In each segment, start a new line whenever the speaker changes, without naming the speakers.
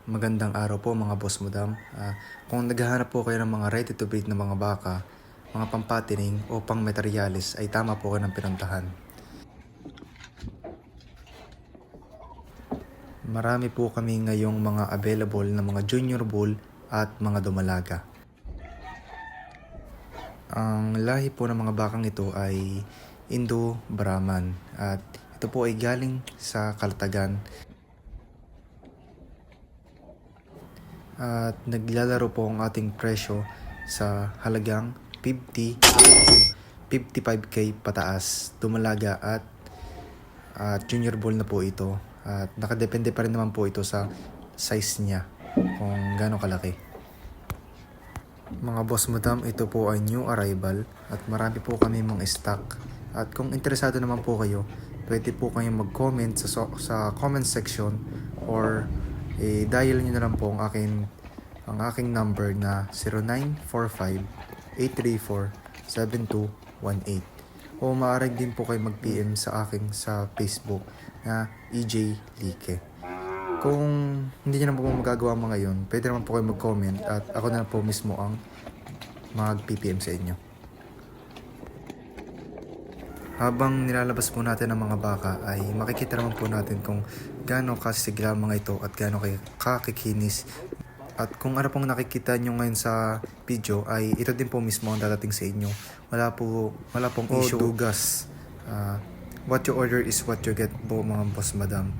Magandang araw po mga boss madam. Kung naghahanap po kayo ng mga ready to breed na mga baka, mga pampatining o pang materialis ay tama po kayo ng pinuntahan. Marami po kami ngayong mga available na mga junior bull at mga dumalaga. Ang lahi po ng mga bakang ito ay Indo-Brahman at ito po ay galing sa Kalatagan. At naglalaro po ang ating presyo sa halagang 50 to 55k pataas, dumalaga at junior bull na po ito. At nakadepende pa rin naman po ito sa size niya kung gaano kalaki. Mga boss madam, ito po ay new arrival at marami po kami mga stock. At kung interesado naman po kayo, pwede po kayong mag-comment sa comment section or dial nyo na lang po ang aking number na 0945-834-7218 o maaari din po kayo mag-PM sa akin sa Facebook na EJ Like. Kung hindi nyo na po magagawa mga yun, pwede naman po kayo mag-comment at ako na po mismo ang mag-PPM sa inyo. Habang nilalabas po natin ang mga baka ay makikita naman po natin kung gaano kasigla mga ito at gaano kakikinis. At kung ano pong nakikita nyo ngayon sa video ay ito din po mismo ang dadating sa inyo. Wala pong issue. Dugas. What you order is what you get po mga boss madam.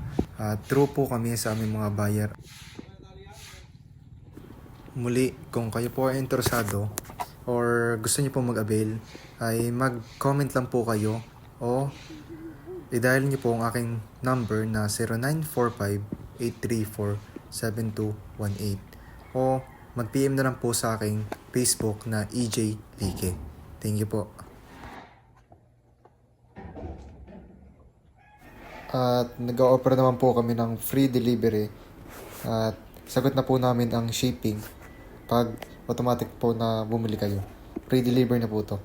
True po kami sa aming mga buyer. Muli, kung kayo po ay interesado or gusto niyo po mag-avail ay mag-comment lang po kayo o i-dial niyo po ang aking number na 0945-834-7218 o mag-PM na lang po sa aking Facebook na EJ Like. Thank you po. At nag-o-offer naman po kami ng free delivery at sagot na po namin ang shipping pag automatic po na bumili kayo. Free delivery na po to.